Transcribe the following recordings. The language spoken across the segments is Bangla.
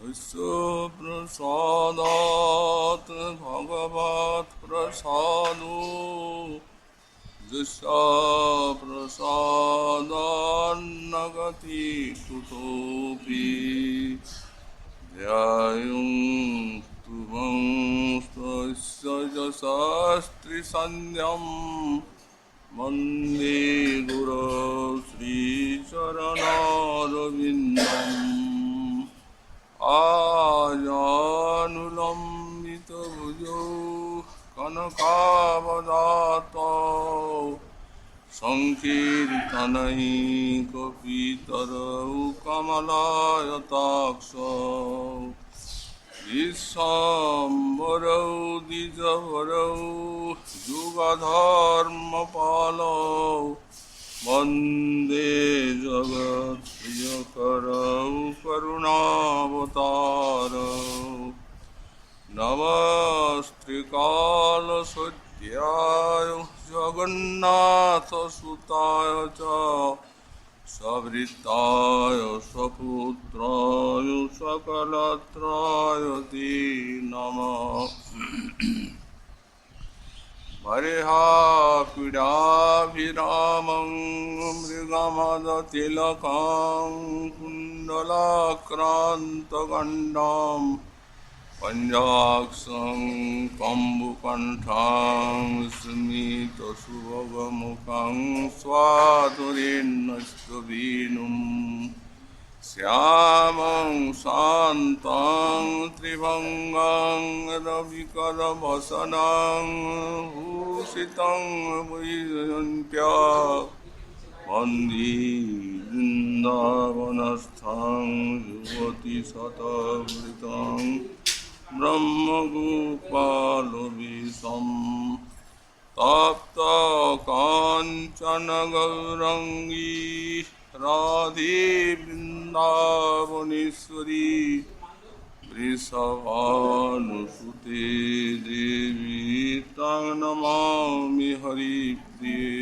विश्वप्रसादात् भगवत्प्रसादो विश्वप्रसादान्नगति कुतोऽपि ध्यायुं तुमंस्तस्य शास्त्रीसन्ध्यं वन्दे गुरो श्रीचरणारविन्दम् आजानुलम्बितभुजौ कनकावदातौ संकीर्तनैकपितरौ कमलायताक्षौ विश्वाम्बरौ द्विजवरौ युगधर्मपालौ वन्दे जगत्प्रियकरौ करुणावतारौ नमस्त्रिकालसत्याय जगन्नाथसुताय च सवृत्ताय सपुत्राय सकलत्राय ते नमः बर्हापीडाभिरामं मृगमदतिलकं कुण्डलाक्रान्तगण्डं पञ्चाक्षं कम्बुकण्ठं स्मितसुभगमुखं स्वाधुरेन्नस्तवेणुं श्यामं शान्तं त्रिभङ्गं रविकरवसनं भूषितं वैजयन्त्या वन्दे वृन्दावनस्थं युवतिशतवृतं ब्रह्मगोपालवेशं तप्तकाञ्चन गौरङ्गी राधे वृन्दावनेश्वरी वृषभानुसुते देवी तं नमामि हरिप्रिये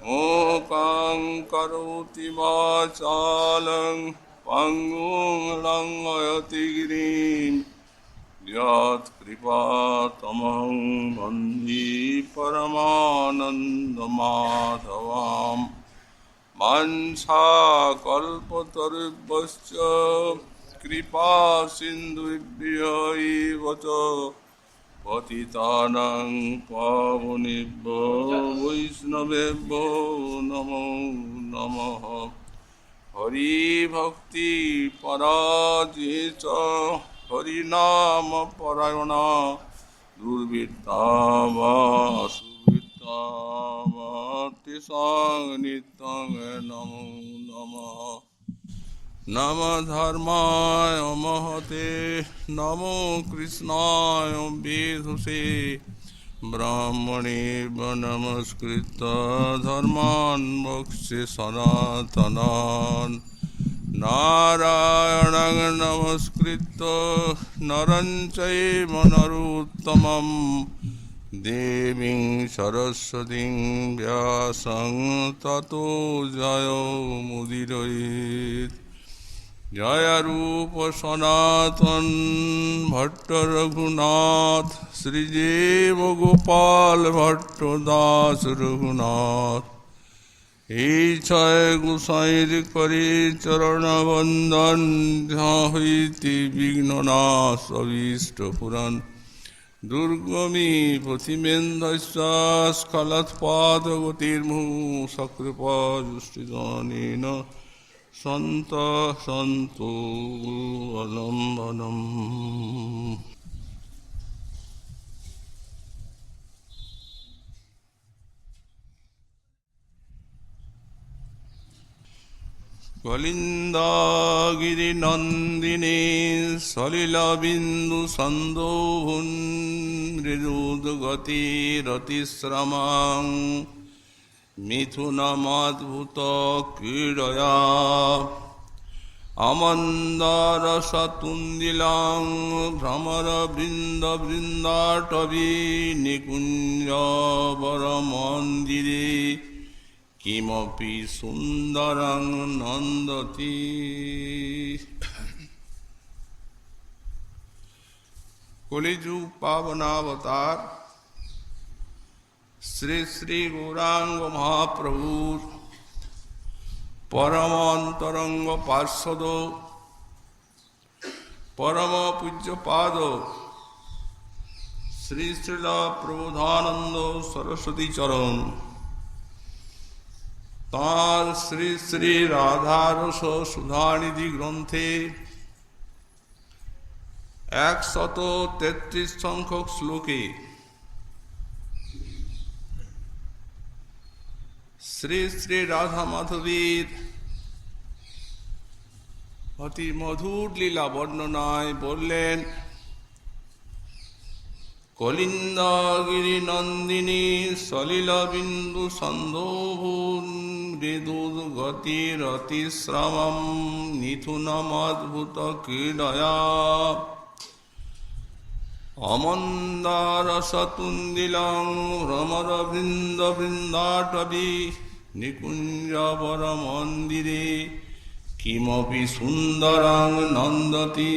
मूकं करोति वाचालं पङ्गुं लङ्घयति गिरिं यत्कृपातमं वन्दे परमानन्दमाधवाम् वाञ्छाकल्पतरुभ्यश्च कृपासिन्धुभ्य एव च पतितानां पावनेभ्यो वैष्णवेभ्यो नमो नमः हरिभक्तिपराजे च हरिनामपरायणा दुर्वृत्ता वा सुवृत्ता वा तेषां नित्यं नमो नमः नमः धर्माय महते नमो कृष्णाय वेधसे ब्राह्मणे नमस्कृत्य धर्मान् मोक्षे सनातनान् नारायणं नमस्कृत्य नरं चैव नरोत्तमं देवीं सरस्वतीं व्यासं ततो जयो मुदीरयेत् जय रूप सनातन भट्ट रघुनाथ श्रीदेव गोपाल भट्ट दास रघुनाथ এই ছয় গোসাইর করে চরণ বন্দন হইতে বিঘ্ননাশ অভীষ্ট পুরাণ দুর্গমী প্রতিমেন্দ্রস্খলৎপাদগতির্মু সকৃপদৃষ্টিদানেন সন্ত সন্তু অবলম্বনম। কলিন্দাগিরিনন্দিনী সলিলবিন্দুসন্দোহন মৃদুদ্গতিরতিশ্রমাং মিথুনমাদ্ভুত ক্রীড়য়া আমন্দারসতুন্দিলাং ভ্রমরবৃন্দবৃন্দাটবী নিকুঞ্জবরমন্দিরে কিমপি সুন্দরং নন্দতি। কলিযুগ পাবনাবতার শ্রী শ্রী গৌরাঙ্গ মহাপ্রভুর পরম অন্তরঙ্গ পার্ষদ পরম পূজ্যপাদ শ্রী শ্রীল প্রবোধানন্দ সরস্বতী চরণ তাঁর শ্রী শ্রী রাধারস সুধানিধি গ্রন্থে 133 সংখ্যক শ্লোকে শ্রী শ্রী রাধা মাধবীর অতি মধুর লীলা বর্ণনায় বললেন, কলিন্দগিরি নন্দিনী সলিল বিন্দু সন্দোভূন মৃদুর গতিরতিশ্রমম নিথুনমদ্ভুত ক্রীডয়া অমন্দারসতুন্দিলং ভ্রমর বৃন্দ বৃন্দাটবী নিকুঞ্জবর মন্দিরে কিমপি সুন্দরং নন্দতি।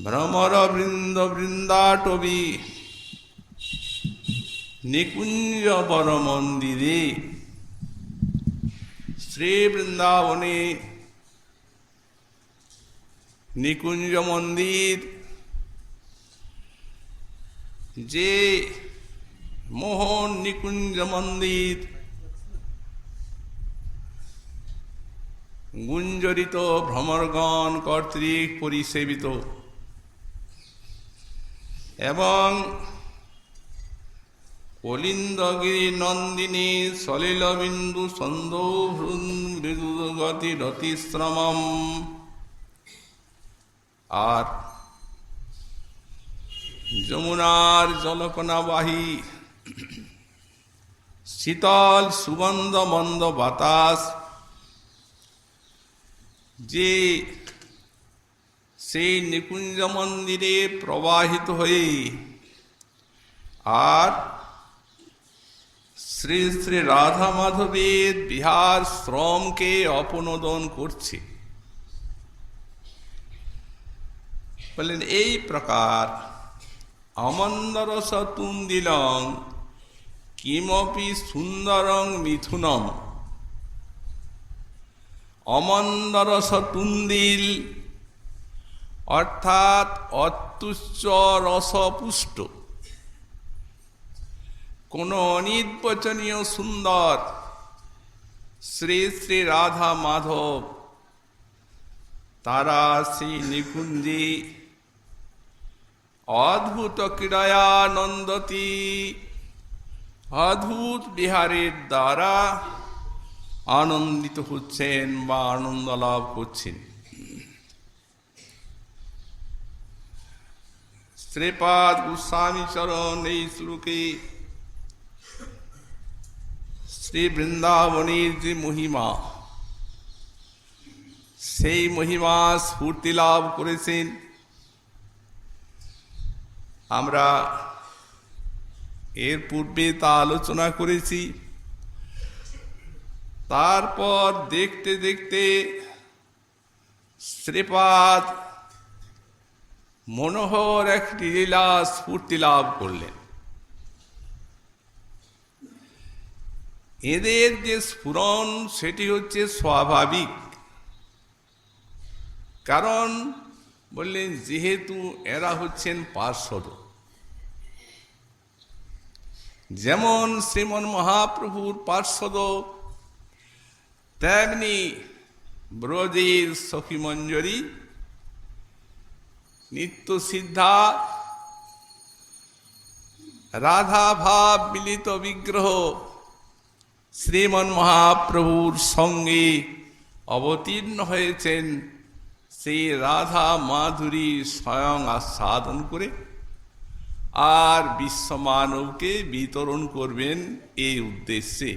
ভ্রমর বৃন্দ বৃন্দাটবী নিকুঞ্জবর মন্দিরে, শ্রী বৃন্দাবনে নিকুঞ্জ মন্দির, যে মোহন নিকুঞ্জ মন্দির গুঞ্জরিত ভ্রমরগণ কর্তৃক পরিসেবিত এবং কলিন্দগিরি নন্দিনী সলিল বিন্দু সন্দৌহৃদগতি রতিশ্রমম, আর যমুনার জলকণাবাহী শীতল সুগন্ধ মন্দ বাতাস যে সেই নিকুঞ্জ মন্দিরে প্রবাহিত হয়ে আর শ্রী শ্রী রাধা মাধবের বিহার শ্রমকে অপনোদন করছে। বললেন এই প্রকার অমন্দরস তুন্দিলং কিমপি সুন্দরং মিথুনম। অমন্দরস তুন্দিল অর্থাৎ অত্যুচ্চ রসপুষ্ট, কোন অনির্বচনীয় সুন্দর শ্রী শ্রী রাধা মাধব তারা সেই নিকুঞ্জে অদ্ভুত ক্রীড়ায়া নন্দতি, অদ্ভুত বিহারের দ্বারা আনন্দিত হচ্ছেন বা আনন্দ লাভ করছেন। শ্রীপাদ গোস্বামী চরণ এই শ্লোকে শ্রী বৃন্দাবনের যে মহিমা, সেই মহিমা স্ফূর্তি লাভ করেছেন। আমরা এর পূর্বে তা আলোচনা করেছি। তারপর দেখতে দেখতে শ্রীপাদ মনোহর একটি লীলা স্ফূর্তি লাভ করলেন। এদের যে স্ফুরণ সেটি হচ্ছে স্বাভাবিক, কারণ বললেন যেহেতু এরা হচ্ছেন পার্ষদ, যেমন শ্রীমন মহাপ্রভুর পার্ষদ তেমনি ব্রজের সখী মঞ্জরী নিত্য সিদ্ধা রাধা ভাব মিলিত বিগ্রহ শ্রীমন মহাপ্রভুর সঙ্গে অবতীর্ণ হয়েছেন সেই রাধা মাধুরী স্বয়ং আস্বাদন করে আর বিশ্বমানবকে বিতরণ করবেন এই উদ্দেশ্যে।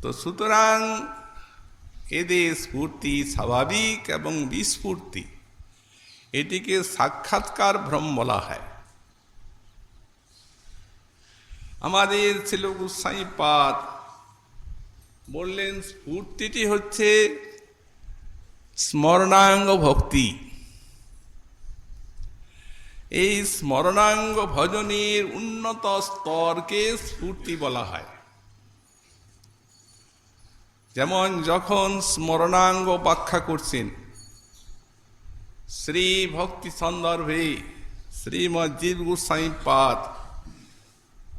তো সুতরাং এদের স্ফূর্তি স্বাভাবিক এবং বিস্ফূর্তি, এটিকে সাক্ষাৎকার ভ্রম বলা হয়। আমাদের ছিল গোস্বামীপাদ বললেন স্ফূর্তিটি হচ্ছে স্মরণাঙ্গ ভক্তি। এই স্মরণাঙ্গ ভজনের উন্নত স্তরকে স্ফূর্তি বলা হয়। যেমন যখন স্মরণাঙ্গ ব্যাখ্যা করছেন শ্রী ভক্তি সন্দর্ভে শ্রীমদ্ জীব গোস্বামী পাদ,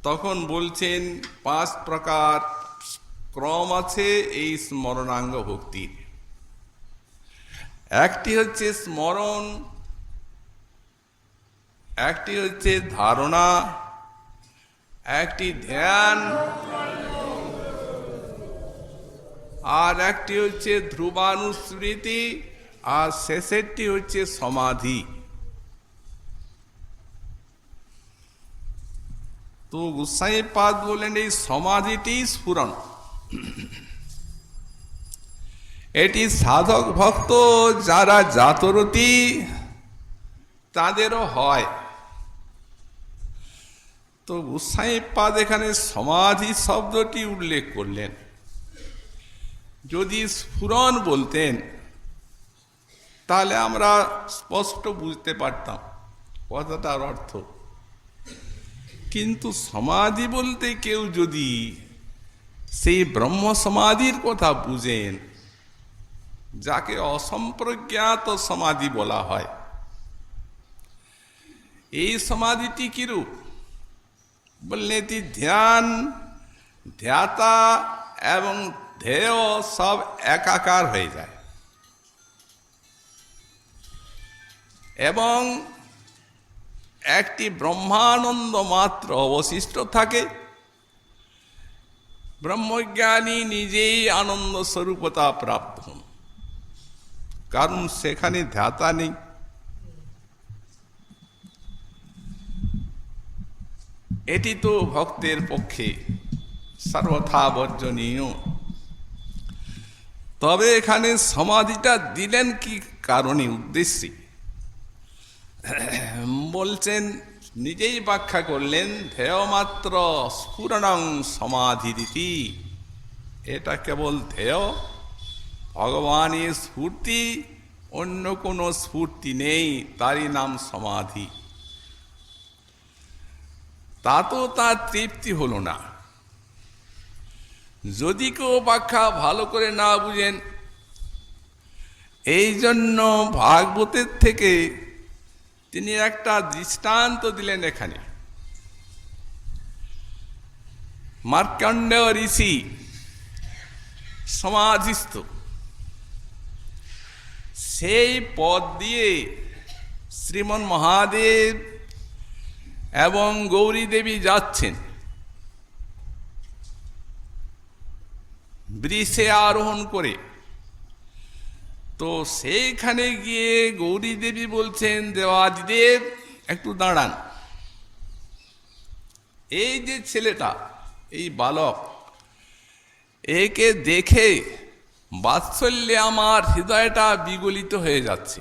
তখন বলছেন 5 প্রকার ক্রম আছে এই স্মরণাঙ্গ ভক্তির। একটি হচ্ছে স্মরণ, একটি হচ্ছে ধারণা, একটি ধ্যান, আর একটি হচ্ছে ধ্রুবানুস্মৃতি, আর শেষেরটি হচ্ছে সমাধি। তো গোস্বামী পাদ বলেন এই সমাধিটি স্ফুরণ। এটি সাধক ভক্ত যারা জাতরতি তাদেরও হয়। তো গোস্বামী পাদ এখানে সমাধি শব্দটি উল্লেখ করলেন। যদি স্ফুরণ বলতেন তাহলে আমরা স্পষ্ট বুঝতে পারতাম কথাটার অর্থ। কিন্তু সমাধি বলতে কেউ যদি সেই ব্রহ্ম সমাধির কথা বুঝেন, যাকে অসম্প্রজ্ঞাত সমাধি বলা হয়, এই সমাধিটি কিরূপ বললে এটি ধ্যান, ধ্যাতা এবং ধ্যেয় সব একাকার হয়ে যায় এবং একটি ব্রহ্মানন্দ মাত্র অবশিষ্ট থাকে। ব্রহ্মজ্ঞানী নিজেই আনন্দ স্বরূপতা প্রাপ্ত হন, কারণ সেখানে ধ্যাতা নেই। এটি তো ভক্তের পক্ষে সর্বথা বর্জনীয়। তবে এখানে সমাধিটা দিলেন কি কারণে, উদ্দেশ্যে বলছেন, নিজেই ব্যাখ্যা করলেন, ধ্যেয়মাত্র স্ফুরণং সমাধিরিতি। এটা কেবল ধ্যেয়, ভগবানের স্ফূর্তি, অন্য কোনো স্ফূর্তি নেই, তারই নাম সমাধি। তা তো তার তৃপ্তি হলো না। যদি কেউ ব্যাখ্যা ভালো করে না বুঝেন, এই জন্য ভাগবতের থেকে তিনি একটা দৃষ্টান্ত দিলেন এখানে। মার্কণ্ডেয় ঋষি সমাধিস্থ, সেই পথ দিয়ে শ্রীমন মহাদেব এবং গৌরী দেবী যাচ্ছেন। বৃষে আরোহণ করে। তো সেইখানে গিয়ে গৌরী দেবী বলছেন, দেবাদিদেব একটু দাঁড়ান, এই যে ছেলেটা, এই বালক, একে দেখে বাৎসল্যে আমার হৃদয়টা বিগলিত হয়ে যাচ্ছে।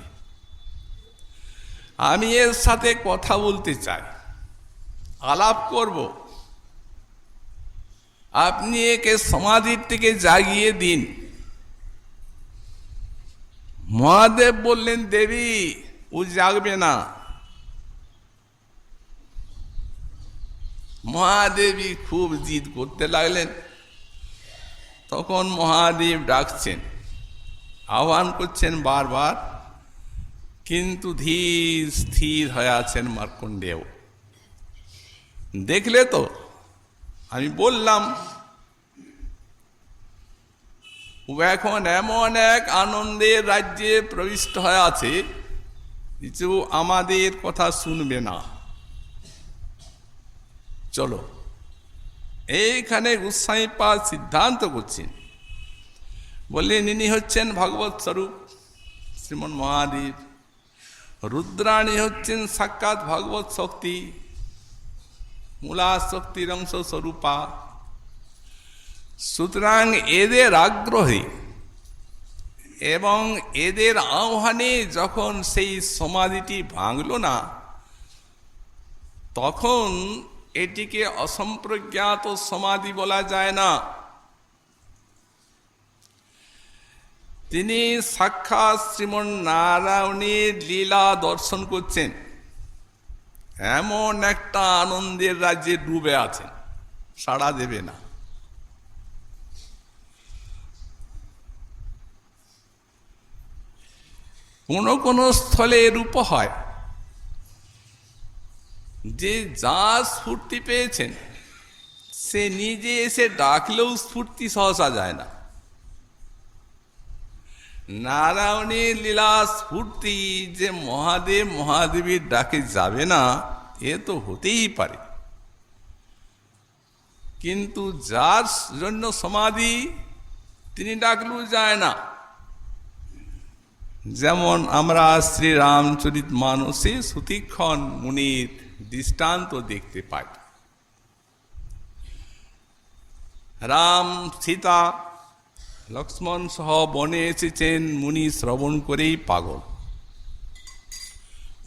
আমি এর সাথে কথা বলতে চাই, আলাপ করব। আপনি একে সমাধির থেকে জাগিয়ে দিন। মহাদেব বললেন, দেবী ও জাগবে না। মহাদেবী খুব জিদ করতে লাগলেন। তখন মহাদেব ডাকছেন, আহ্বান করছেন বারবার, কিন্তু ধীর স্থির হয়ে আছেন মার্কণ্ডেয়। দেখলে তো, আমি বললাম ও এখন এমন এক আনন্দের রাজ্যে প্রবিষ্ট হয়ে আছে, কিছু আমাদের কথা শুনবে না। চলো, এইখানে গোস্বামী পাদ সিদ্ধান্ত করছেন, বললেন ইনি হচ্ছেন ভগবৎ স্বরূপ শ্রীমন মহাদেব, রুদ্রাণী হচ্ছেন সাক্ষাৎ ভগবৎ শক্তি, মূলা শক্তির অংশ স্বরূপা। সুতরাং এদের আগ্রহে এবং এদের আহ্বানে যখন সেই সমাধিটি ভাঙল না, তখন এটিকে অসম্প্রজ্ঞাত সমাধি বলা যায় না। তিনি সাক্ষাৎ শ্রীমন নারায়ণের লীলা দর্শন করছেন, এমন একটা আনন্দের রাজ্যে ডুবে আছেন, সাড়া দেবে না। কোন কোন স্থলে এরূপ হয় যে যা স্ফূর্তি পেয়েছেন সে নিজে এসে ডাকলেও স্ফূর্তি সহসা যায় না। নারায়ণের লীলা স্ফূর্তি যে মহাদেব মহাদেবীর ডাকে যাবে না, এ তো হতেই পারে। কিন্তু যার জন্য সমাধি, তিনি ডাকলেও যায় না। যেমন আমরা শ্রীরামচরিত মানসে সুতীক্ষণ মুনির দৃষ্টান্ত দেখতে পাই। রাম সীতা লক্ষ্মণ সহ বনে এসেছেন, মুনি শ্রবণ করেই পাগল,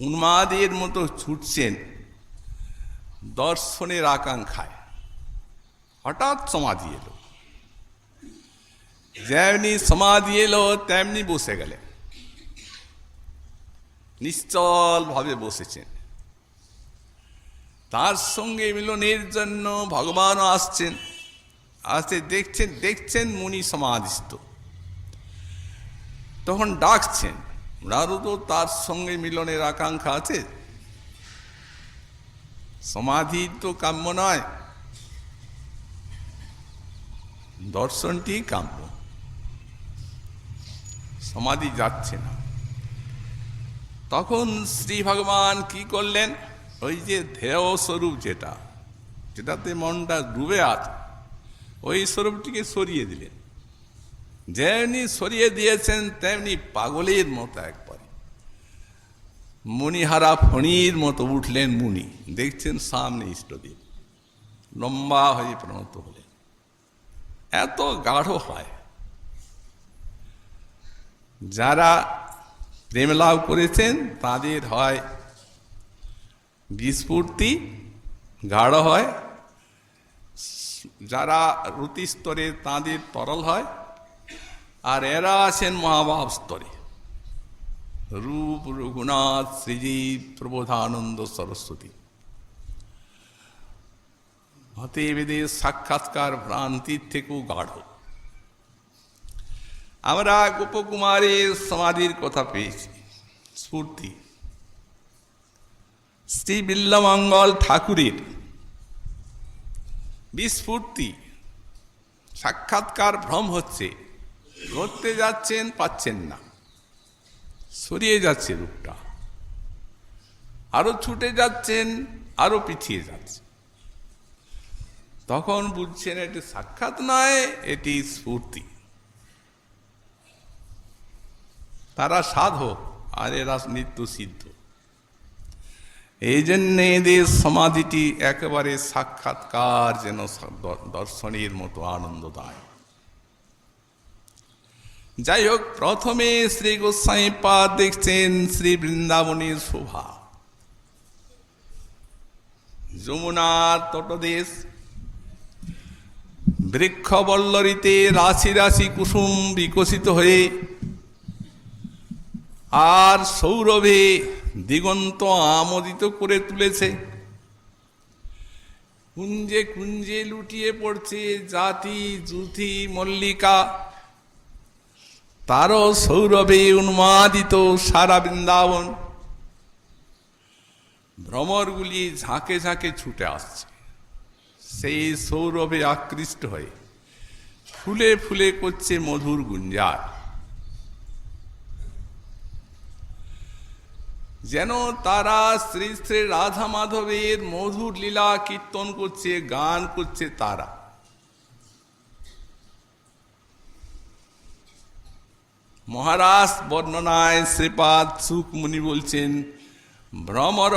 উন্মাদের মতো ছুটছেন দর্শনের আকাঙ্ক্ষায়। হঠাৎ সমাধি এলো, যেমনি সমাধি এলো তেমনি বসে গেলেন, নিশ্চল ভাবে বসেছেন। তার সঙ্গে মিলনের জন্য ভগবানও আসছেন, আসতে দেখছেন মুনি সমাধিস্থ, তখন ডাকছেন। ওনারও তো তার সঙ্গে মিলনের আকাঙ্ক্ষা আছে, সমাধি তো কাম্য নয়, দর্শনটি কাম্য। সমাধি যাচ্ছে না। তখন শ্রী ভগবান কি করলেন, ওই যে ধেয় স্বরূপ যেটাতে মনটা ডুবে আছে, ওই স্বরূপটিকে সরিয়ে দিলেন। যেমনি সরিয়ে দিয়েছেন তেমনি পাগলের মতো একবারে মণিহারা ফণির মতো উঠলেন মুনি। দেখছেন সামনে ইষ্টদেব, লম্বা হয়ে প্রণত হলেন। এত গাঢ় হয়। যারা প্রেম লাভ করেছেন তাদের হয় বিস্ফূর্তি, গাঢ় হয়। যারা রুতি স্তরে তাদের তরল হয়। আর এরা আছেন মহাভাব স্তরে, রূপ রঘুনাথ শ্রীজীব প্রবোধানন্দ সরস্বতী। হতেবেদে সাক্ষাৎকার ভ্রান্তির থেকেও গাঢ়। আমরা গোপকুমারের সমাধির কথা পেয়েছি, স্ফূর্তি। শ্রী বিল্লমঙ্গল ঠাকুরের বিস্ফূর্তি, সাক্ষাৎকার ভ্রম হচ্ছে, করতে যাচ্ছেন পাচ্ছেন না, সরিয়ে যাচ্ছে রূপটা, আরো ছুটে যাচ্ছেন, আরো পিছিয়ে যাচ্ছে। তখন বুঝছেন এটি সাক্ষাৎ নয়, এটি স্ফূর্তি। তারা সাধক আর এরা নিত্য সিদ্ধ। এই জন্য এদের সমাধিটি একেবারে সাক্ষাৎকার, যেন দর্শনের মতো আনন্দদায়। যাই হোক, প্রথমে শ্রী গোস্বামী পাদ দেখছেন শ্রী বৃন্দাবনের শোভা। যমুনার তটদেশ, বৃক্ষবল্লরিতে রাশি রাশি কুসুম বিকশিত হয়ে আর সৌরভে দিগন্ত আমোদিত করে তুলেছে। কুঞ্জে কুঞ্জে লুটিয়ে পড়ছে জাতি জুথি মল্লিকা, তারও সৌরভে উন্মাদিত সারা বৃন্দাবন। ভ্রমরগুলি ঝাঁকে ঝাঁকে ছুটে আসছে সেই সৌরভে আকৃষ্ট হয়ে, ফুলে ফুলে করছে মধুর গুঞ্জার। যেন তারা শ্রী শ্রী রাধা মাধবের মধুর লীলা কীর্তন করছে, গান করছে তারা। মহারাজ বর্ণনায় শ্রীপাদ সুখ মুনি বলছেন, ভ্রমর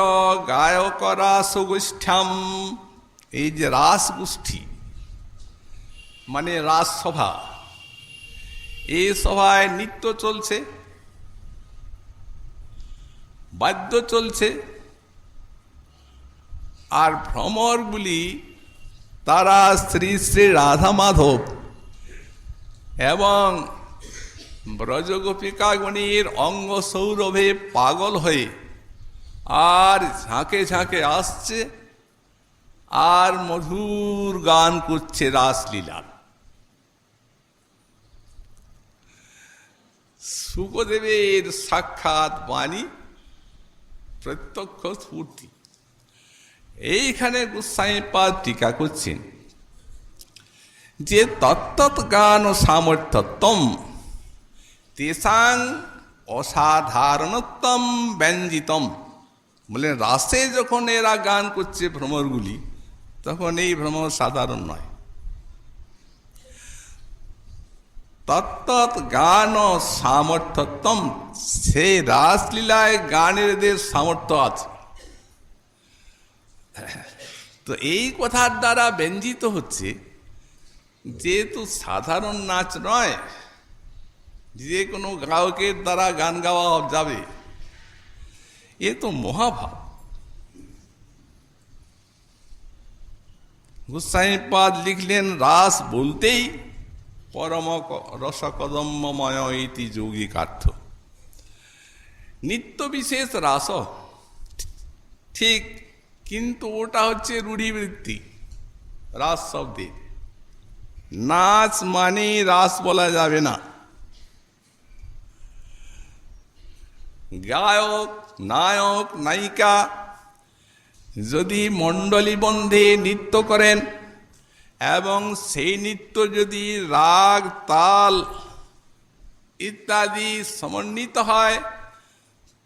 গায়ক রাসগোষ্ঠ্যাম। এই যে রাসগোষ্ঠী মানে রাজসভা, এই সভায় নৃত্য চলছে, বাদ্য চলছে, আর ভ্রমরগুলি তারা শ্রী শ্রী রাধা মাধব এবং ব্রজগোপিকাগণের অঙ্গ সৌরভে পাগল হয়ে আর ঝাঁকে ঝাঁকে আসছে আর মধুর গান করছে রাসলীলার। শুকদেবের সাক্ষাৎ বাণী, প্রত্যক্ষ স্ফূর্তি। এইখানে গোস্বামীপাদ টিকা করছেন যে তত্তৎ গান সামর্থ্যত্বম তেষাং অসাধারণত্বম ব্যঞ্জিতম। বলে রাসে যখন এরা গান করছে ভ্রমরগুলি, তখন এই ভ্রমর সাধারণ নয়। তত্তৎ গান সামর্থ্যত্বম, সেই রাসলীলায় গানের এদের সামর্থ্য আছে। তো এই কথার দ্বারা ব্যঞ্জিত হচ্ছে, যেহেতু সাধারণ নাচ নয়, যে কোনো গায়কের দ্বারা গান গাওয়া যাবে, এ তো মহাভাব। গোস্বামীপাদ লিখলেন, রাস বলতেই পরম রসকদম্বময় ইতি যৌগিকার্থ। নিত্য বিশেষ রাস ঠিক, কিন্তু ওটা হচ্ছে রূঢ়িবৃত্তি রাস শব্দের। নাচ মানে রাস বলা যাবে না। গায়ক, নায়ক, নায়িকা যদি মণ্ডলী বন্ধে নৃত্য করেন এবং সেই নৃত্য যদি রাগ, তাল ইত্যাদি সমন্বিত হয়,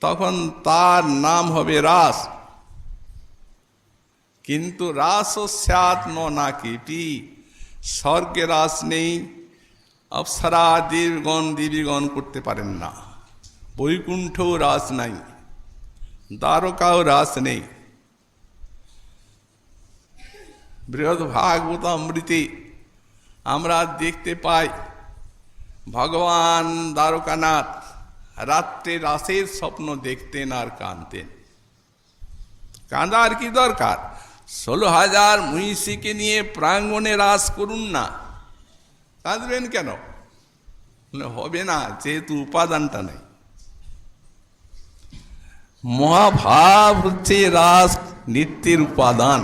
তখন তার নাম হবে রাস। কিন্তু রাস স্যাৎ ন নাকিটি, স্বর্গে রাস নেই, অপ্সরা দেবীগণ করতে পারেন না, বৈকুণ্ঠও রাস নাই, দ্বারকাও রাস নেই। বৃহৎ ভাগবত অমৃতে আমরা দেখতে পাই ভগবান দ্বারকানাথ রাত্রে রাসের স্বপ্ন দেখতেন আর কাঁদতেন। কাঁদার কি দরকার? 16,000 মহিষীকে নিয়ে প্রাঙ্গণে রাস করুন না, কাঁদবেন কেন? হবে না, যেহেতু উপাদানটা নেই। মহাভাব হচ্ছে রাস নৃত্যের উপাদান।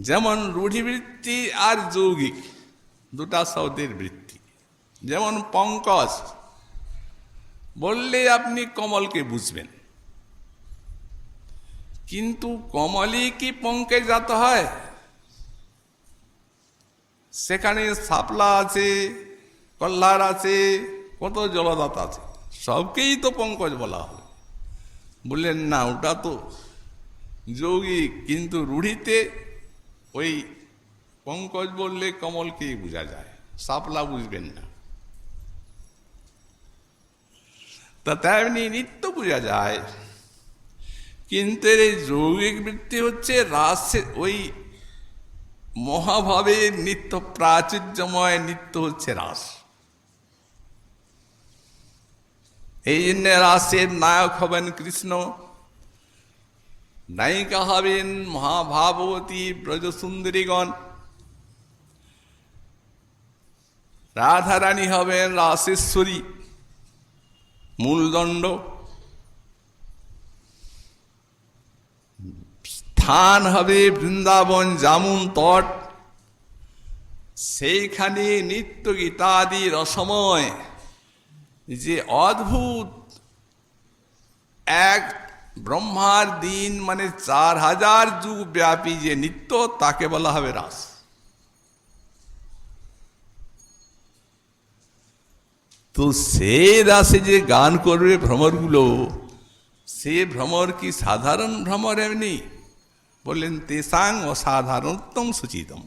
যেমন রূঢ়িবৃত্তি আর যৌগিক দুটা শব্দের বৃত্তি। যেমন পঙ্কজ বললে আপনি কমলকে বুঝবেন, কিন্তু কমলই কি পঙ্কে জাত হয়? সেখানে শাপলা আছে, কল্লার আছে, কত জলদাতা আছে, সবকেই তো পঙ্কজ বলা হবে। বললেন না, ওটা তো যৌগিক, কিন্তু রূঢ়িতে ওই পঙ্কজ বললে কমলকেই বোঝা যায়, শাপলা বুঝবেন না। তা তেমনি নিত্য বোঝা যায়, কিন্তু এই যৌগিক বৃত্তি হচ্ছে রাসে, ওই মহাভাবের নিত্য, প্রাচুর্যময় নিত্য হচ্ছে রাস। এই জন্য রাসের নায়ক হবেন কৃষ্ণ, নায়িকা হবেন মহাভাবতী ব্রজসুন্দরীগণ, রাধারানী হবেন রাসেশ্বরী মূলদণ্ড। স্থান হবে বৃন্দাবন জামুন তট, সেইখানে নিত্য গীতাদি রসময় যে অদ্ভুত এক ব্রহ্মার দিন, মানে 4000 যুগ ব্যাপী যে নিত্য, তাকে বলা হবে রাস। তো সে রাসে যে গান করবে ভ্রমরগুলো, সে ভ্রমর কি সাধারণ ভ্রমর? এমনি বললেন তেষাং অসাধারণত্বম সূচিতম।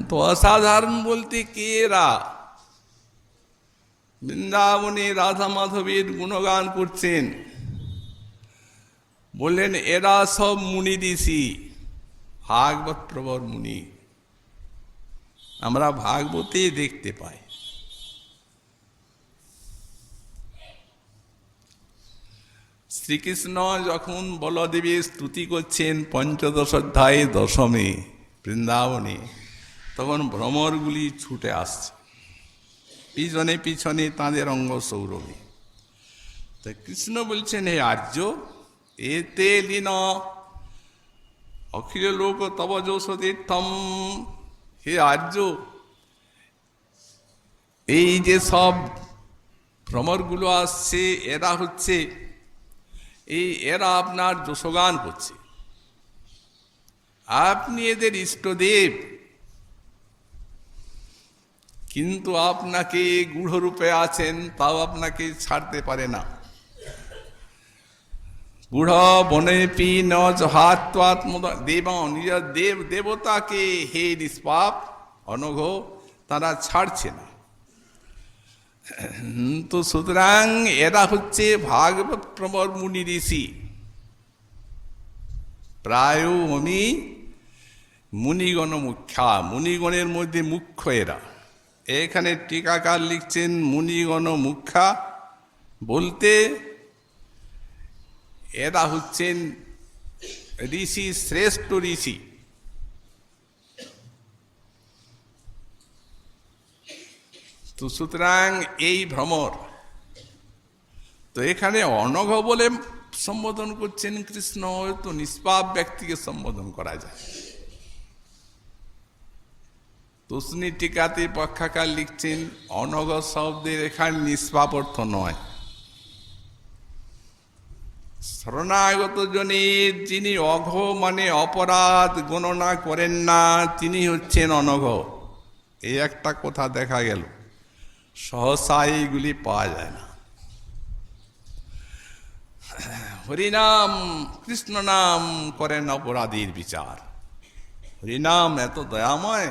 তো অসাধারণ বলতে কে? এরা বৃন্দাবনে রাধা মাধবের গুণগান করছেন। বললেন এরা সব মুনি ঋষি, ভাগবত প্রবর মুনি, আমরা ভাগবতে দেখতে পাই। শ্রীকৃষ্ণ যখন বলদেবের স্তুতি করছেন 15 অধ্যায়ে 10মে বৃন্দাবনে, তখন ভ্রমরগুলি ছুটে আসছে। পিছনে পিছনে তাঁদের অঙ্গ সৌরভে। তা কৃষ্ণ বলছেন, হে আর্য, এতে লীন অখিল লোক তব যশ তীর্থম। হে আর্য, এই যে সব ভ্রমরগুলো আসছে, এরা আপনার যশগান করছে। আপনি এদের ইষ্টদেব, কিন্তু আপনাকে গূঢ়রূপে আছেন, তাও আপনাকে ছাড়তে পারে না। গূঢ় বনে পি ন জহাত্মাত্ম দেব, নিজের দেবতাকে হে নিষ্পাপ অনঘ তারা ছাড়ছে না। তো সুতরাং এরা হচ্ছে ভাগবত প্রবর মুনি ঋষি, প্রায় আমি মুনিগণ মুখ্যা, মুনিগণের মধ্যে মুখ্য এরা। এখানে টিকাকার লিখছেন মুনিগণ মুখ্যা বলতে এরা হচ্ছেন ঋষি, শ্রেষ্ঠ ঋষি। তো সুতরাং এই ভ্রমর, তো এখানে অনঘ বলে সম্বোধন করছেন কৃষ্ণ, তো নিষ্পাপ ব্যক্তিকে সম্বোধন করা যায়। তুষ্ণী টিকাতে পক্ষাকার লিখছেন অনঘ শব্দের এখানে নিষ্পাপ অর্থ নয়, শরণাগত জনের যিনি অঘ মানে অপরাধ গণনা করেন না, তিনি হচ্ছেন অনঘ। এই একটা কথা দেখা গেল, সহসা এইগুলি পাওয়া যায় না। হরিনাম কৃষ্ণ নাম করেন অপরাধীর বিচার। হরিনাম এত দয়াময়।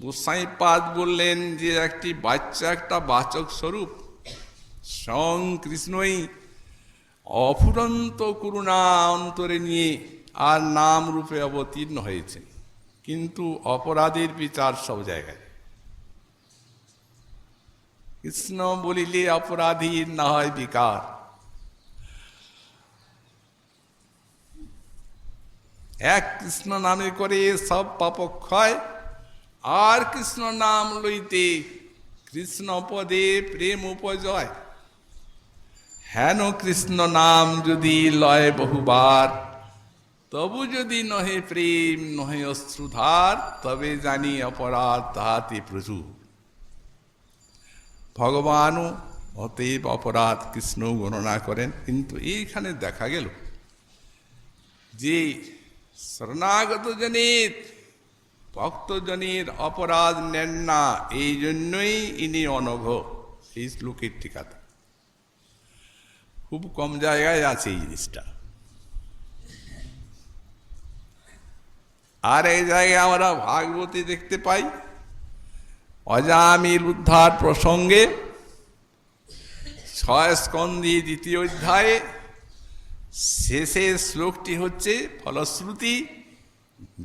গোসাইপাদ বললেন যে একটি বাচ্চা একটা বাচক স্বরূপ, স্বয়ং কৃষ্ণই অফুরন্ত করুণা অন্তরে নিয়ে আর নাম রূপে অবতীর্ণ হয়েছে, কিন্তু অপরাধীর বিচার সব জায়গায়। কৃষ্ণ বলিলে অপরাধীর না হয় বিকার। এক কৃষ্ণ নামে করে সব পাপ ক্ষয়, আর কৃষ্ণ নাম লইতে কৃষ্ণ পদে প্রেম উপজয়। হেন কৃষ্ণ নাম যদি লয় বহুবার, তবু যদি নহে প্রেম নহে অশ্রুধার, তবে জানি অপরাধ তাহাতে প্রচুর। ভগবানও অতএব অপরাধ কৃষ্ণ গণনা করেন, কিন্তু এইখানে দেখা গেল যে শরণাগত জনের ভক্তজনের অপরাধ নেন না, এই জন্যই ইনি অনঘ। এই শ্লোকের টিকাতে খুব কম জায়গায় আছে এই জিনিসটা। আর এই জায়গায় আমরা ভাগবতে দেখতে পাই অজামিল উদ্ধার প্রসঙ্গে 6 স্কন্ধে 2য় অধ্যায়ে শেষের শ্লোকটি হচ্ছে ফলশ্রুতি,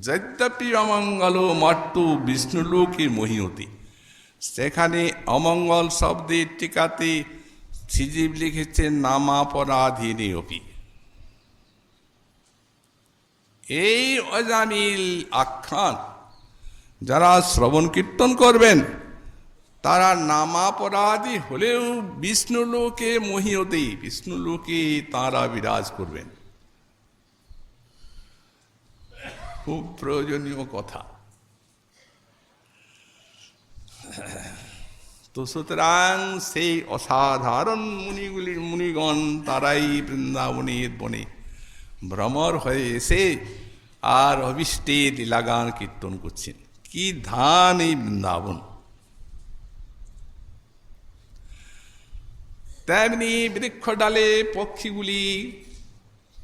যদ্যপি অমঙ্গল মর্তু বিষ্ণুলোকে মহীয়তে। সেখানে অমঙ্গল শব্দের টিকাতে শ্রীজীব লিখেছেন নামাপরাধীনে অপি। এই অজামিল আখ্যান যারা শ্রবণ কীর্তন করবেন, তারা নামাপরাধী হলেও বিষ্ণুলোকে মহীয়তে, বিষ্ণুলোকে তাঁরা বিরাজ করবেন। খুব প্রয়োজনীয় কথা। তো সুতরাং সেই অসাধারণ মুনিগণ তারাই বৃন্দাবনের বনে ভ্রমর হয়ে এসে আর অভিষ্টের লীলাগান কীর্তন করছেন। কি ধান এই বৃন্দাবন! তেমনি বৃক্ষ ডালে পক্ষীগুলি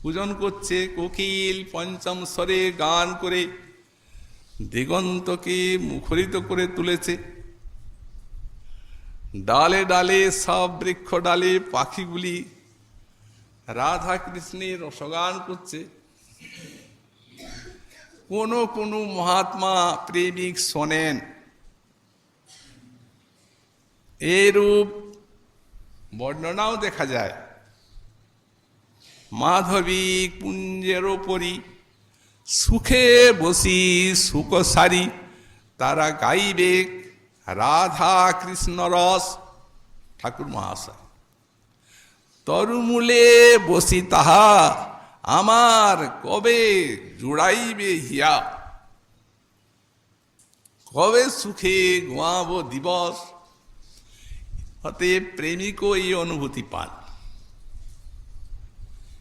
পূজন করছে, কোকিল পঞ্চম স্বরে গান করে দিগন্তকে মুখরিত করে তুলেছে। ডালে ডালে সব বৃক্ষ ডালে পাখিগুলি রাধা কৃষ্ণের রসগান করছে। কোনো কোনো মহাত্মা প্রেমিক শোনেন, এরূপ বর্ণনাও দেখা যায়। মাধবী কুঞ্জের ওপরি সুখে বসি সুখ সারি, তারা গাইবে রাধা কৃষ্ণ রস ঠাকুর মহাশয়। তরুমূলে বসি তাহা আমার কবে জুড়াইবে হিয়া, কবে সুখে গোয়াব দিবস। হতে প্রেমিক এই অনুভূতি পান।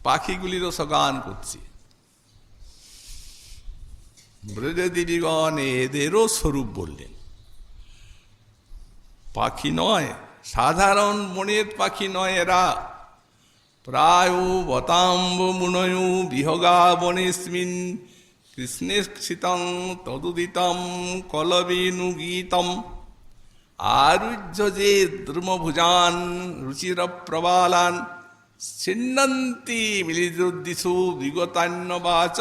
পাখিগুলিরও সগান করছে। ব্রজদেবীগণ এদেরও স্বরূপ বললেন। পাখি নয়, সাধারণ মনের পাখি নয় এরা। প্রায় বতাম্ব মুনয় বিহগা বনেস্মিন কৃষ্ণেক্ষিতং তদুদিতম কলবেনু গীতম আরুহ্য যে দ্রুমভুজান রুচির প্রবালান ছিন্নন্তি মিলিতদিশু বিগতান্যবাচ।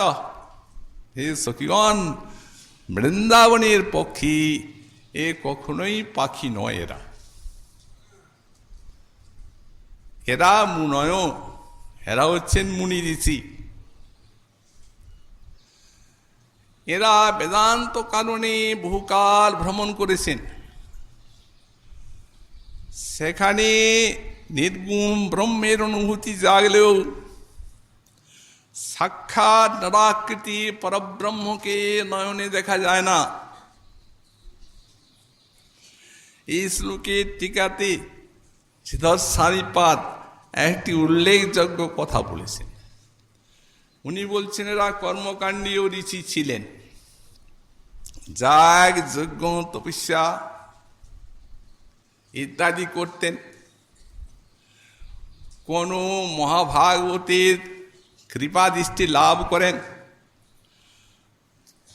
হে সখীগণ, বৃন্দাবনের পক্ষী এ কখনোই পাখি নয়। এরা মুনয়, এরা হচ্ছেন মুনি ঋষি। এরা বেদান্ত কারণে বহুকাল ভ্রমণ করেছেন। সেখানে নির্গুণ ব্রহ্মের অনুভূতি জাগলেও সাক্ষাৎ নিরাকৃতি পরব্রহ্মকে নয়নে দেখা যায় না। এই শ্লোকের টিকাতে শ্রীধর সারিপাদ একটি উল্লেখযোগ্য কথা বলেছেন। উনি বলছেন এরা কর্মকাণ্ডীয় ঋষি ছিলেন। যাগ যজ্ঞ তপস্যা ইত্যাদি করতেন। কোন মহাভাগবতের কৃপাদৃষ্টি লাভ করেন,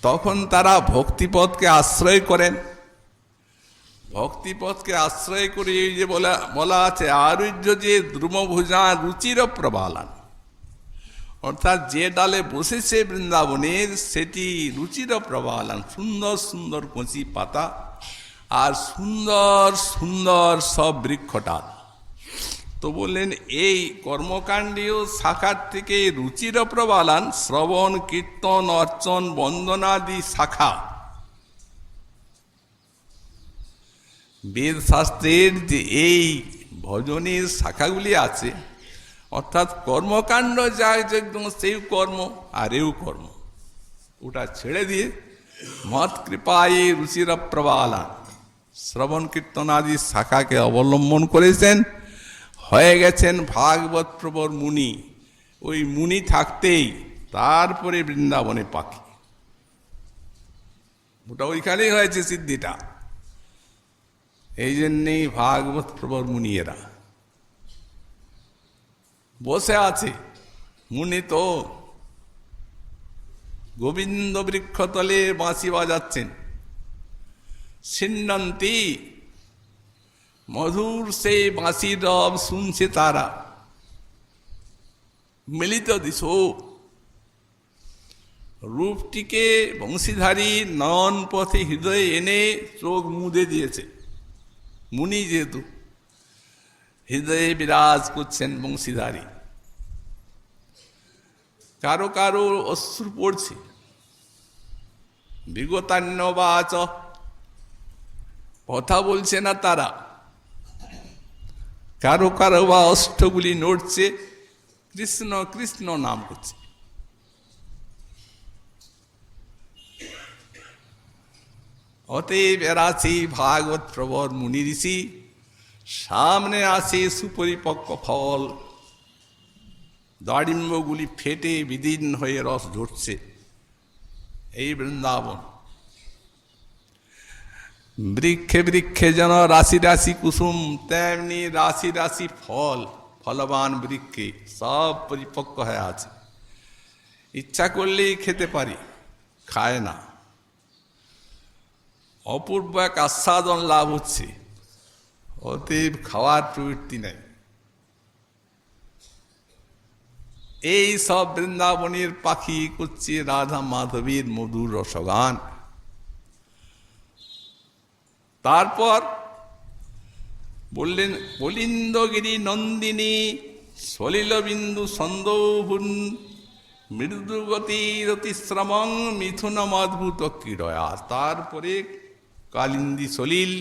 তখন তারা ভক্তিপথকে আশ্রয় করেন। ভক্তিপথকে আশ্রয় করে এই যে বলা আছে আরুহ্য যে দ্রুমভুজা রুচির প্রবালান, অর্থাৎ যে ডালে বসেছে বৃন্দাবনের সেটি রুচির প্রবালান, সুন্দর সুন্দর কচি পাতা আর সুন্দর সুন্দর সব বৃক্ষটাল। তো বললেন এই কর্মকাণ্ডীয় শাখার থেকে রুচির প্রবালান শ্রবণ কীর্তন অর্চন বন্দনাদি শাখা। বেদ শাস্ত্রের যে এই ভজনের শাখাগুলি আছে, অর্থাৎ কর্মকাণ্ড যা যজ্ঞ সেই কর্ম আর এও কর্ম, ওটা ছেড়ে দিয়ে মত কৃপায় রুচির প্রবালান শ্রবণ কীর্তন আদি শাখাকে অবলম্বন করেছেন, হয়ে গেছেন ভাগবত প্রবর মুনি। ওই মুনি থাকতেই তারপরে বৃন্দাবনে পাখি, ওটা ওইখানেই হয়েছে সিদ্ধিটা। এই জন্যেই ভাগবত প্রবর মুনি এরা বসে আছে। মুনি তো গোবিন্দ বৃক্ষতলে বাঁশি বাজাচ্ছেন। ছিন্নন্তি, মধুর সেই বাঁশির রব শুনছে তারা। মিলিত দিশো, রূপটিকে বংশীধারী নয়ন পথে হৃদয়ে এনে চোখ মুদে দিয়েছে। মুনি যেহেতু হৃদয়ে বিরাজ করছেন বংশীধারী। কারো কারো অশ্রু পড়ছে, বিগতান্যবাচ, কথা বলছে না তারা। কারো কারো বা অষ্টগুলি নড়ছে, কৃষ্ণ কৃষ্ণ নাম করছে। অতএব এরা আছে ভাগবত প্রবর মুনি ঋষি। সামনে আসে সুপরিপক্ক ফল, দাড়িম্বগুলি ফেটে বিদীর্ণ হয়ে রস ঝরছে। এই বৃন্দাবন। বৃক্ষে বৃক্ষে যেন রাশি রাশি কুসুম, তেমনি রাশি রাশি ফল। ফলবান বৃক্ষে সব পরিপক্ক হয়ে আছে, ইচ্ছা করলেই খেতে পারি, খায় না। অপূর্ব এক আস্বাদন লাভ হচ্ছে, অতএব খাওয়ার প্রবৃত্তি নেই। এই সব বৃন্দাবনের পাখি করছে রাধা মাধবীর মধুর রসগান। তারপর বললেন বলিন্দগিরি নন্দিনী সলিল বিন্দু সন্দৌভুন মৃদুগতি রতিশ্রমং মিথুনম অদ্ভুত ক্রীড়া। তারপরে কালিন্দী সলিল,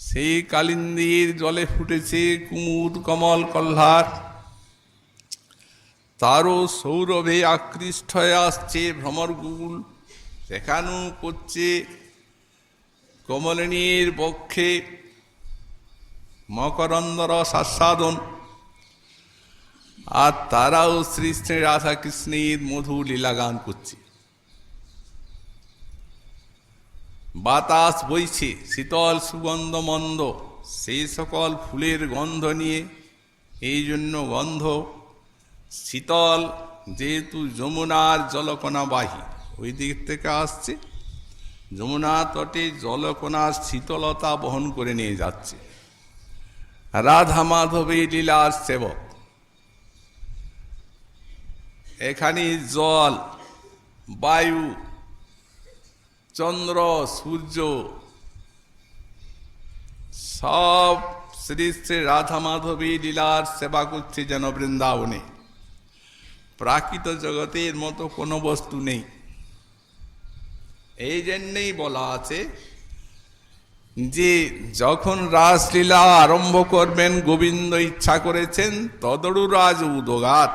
সেই কালিন্দীর জলে ফুটেছে কুমুদ কমল কল্হার, তারও সৌরভে আকৃষ্ট হয়ে আসছে ভ্রমরগুল, সেখানেও করছে কমলিনীর বক্ষে মকরন্দ রস আস্বাদন, আর তারাও শ্রী শ্রী রাধা কৃষ্ণের মধু লীলা গান করছে। বাতাস বইছে শীতল সুগন্ধ মন্দ, সেই সকল ফুলের গন্ধ নিয়ে, এই জন্য গন্ধ শীতল, যেহেতু যমুনার জলকণাবাহী, ওই দিক থেকে আসছে, যমুনা তটে জলকণার শীতলতা বহন করে নিয়ে যাচ্ছে। রাধা মাধবের লীলার সেবক, এখানে জল, বায়ু, চন্দ্র, সূর্য সব শ্রী শ্রী রাধা মাধবী লীলার সেবা করছে যেন বৃন্দাবনে। প্রাকৃত জগতের মতো কোনো বস্তু নেই। এই জন্যেই বলা আছে যে যখন রাসলীলা আরম্ভ করবেন গোবিন্দ ইচ্ছা করেছেন তদরুরাজ উদগাত,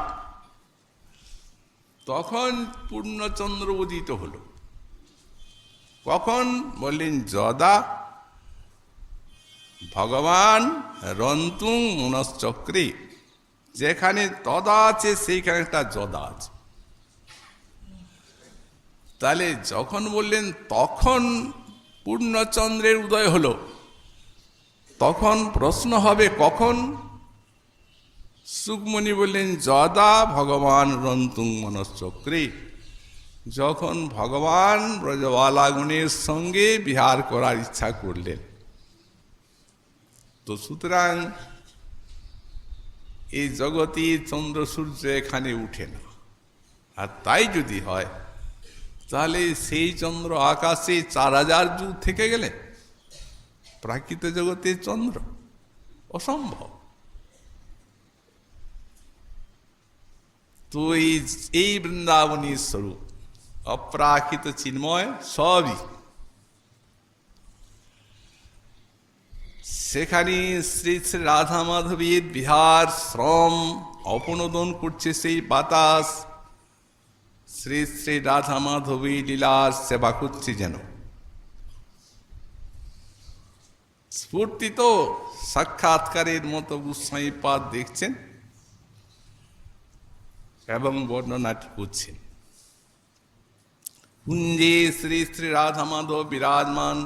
তখন পূর্ণচন্দ্র উদিত হল। কখন বললেন? যদা ভগবান রন্তুং মনশ্চক্রে, যেখানে তদা আছে সেইখানে একটা যদা আছে। তাহলে যখন বললেন তখন পূর্ণচন্দ্রের উদয় হলো, তখন প্রশ্ন হবে কখন? সুকমণি বললেন যদা ভগবান রন্তুং মনশ্চক্রে, যখন ভগবান ব্রজবালাগণের সঙ্গে বিহার করার ইচ্ছা করলেন। তো সুতরাং এই জগতে চন্দ্র সূর্য এখানে উঠে না। আর তাই যদি হয় তাহলে সেই চন্দ্র আকাশে 4000 যুগ থেকে গেলে প্রাকৃত জগতে চন্দ্র অসম্ভব। তো এই বৃন্দাবনীর স্বরূপ অপ্রাকৃত চিন্ময় সবই। সেখানে শ্রী শ্রী রাধা মাধবীর বিহার শ্রম অপনোদন করছে সেই বাতাস, শ্রী শ্রী রাধা মাধবী লীলার সেবা করছে যেন। স্ফূর্তিত সাক্ষাৎকারের মতো গোস্বামীপাদ দেখছেন এবং বর্ণনাটি করছেন। কুঞ্জে শ্রী শ্রী রাধা মাধব বিরাজমান,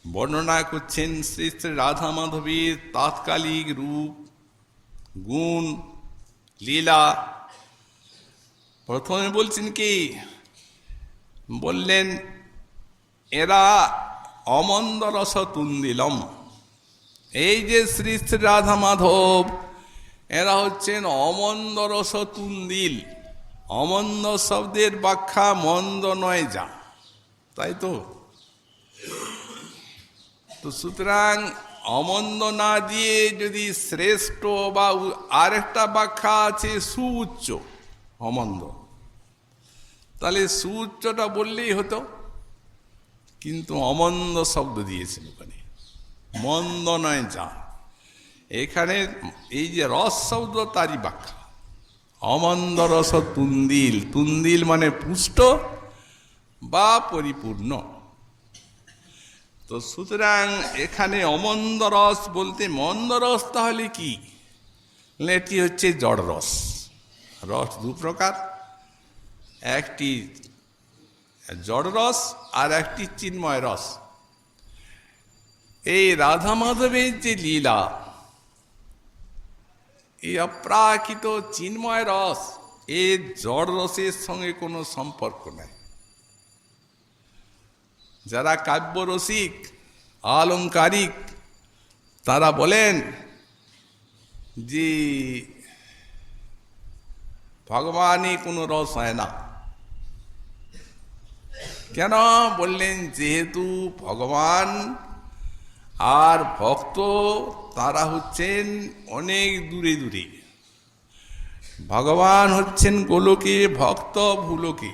বর্ণনা করছেন শ্রী শ্রী রাধা মাধবীর তাৎকালিক রূপ, গুণ, লীলা। প্রথমে বলছেন কি? বললেন এরা অমন্দ রস তুন্দিলম। এই যে শ্রী শ্রী রাধা মাধব, এরা হচ্ছেন অমন্দ রস তুন্দিল। অমন্দ শব্দের ব্যাখ্যা মন্দ নয় যা, তাই তো? তো সুতরাং অমন্দ না দিয়ে যদি শ্রেষ্ঠ বা আরেকটা ব্যাখ্যা আছে সুউচ্চ অমন্দ, তাহলে সুউচ্চটা বললেই হতো, কিন্তু অমন্দ শব্দ দিয়েছেন ওখানে, মন্দ নয় যা। এখানে এই যে রস শব্দ তারই ব্যাখ্যা। অমন্দ রস তুন্দিল, তুন্দিল মানে পুষ্ট বা পরিপূর্ণ। তো সুতরাং এখানে অমন্দ রস বলতে মন্দ রস তাহলে কি? এটি হচ্ছে জড় রস। রস দু প্রকার, একটি জড় রস আর একটি চিন্ময় রস। এই রাধা মাধবের যে লীলা, এই অপ্রাকৃত চিন্ময় রস, এর জড় রসের সঙ্গে কোনো সম্পর্ক নাই। যারা কাব্যরসিক আলংকারিক তারা বলেন যে ভগবানই কোনো রস হয় না। কেন? বললেন যেহেতু ভগবান আর ভক্ত তারা হচ্ছেন অনেক দূরে দূরে। ভগবান হচ্ছেন গোলকে, ভক্ত ভূলোকে।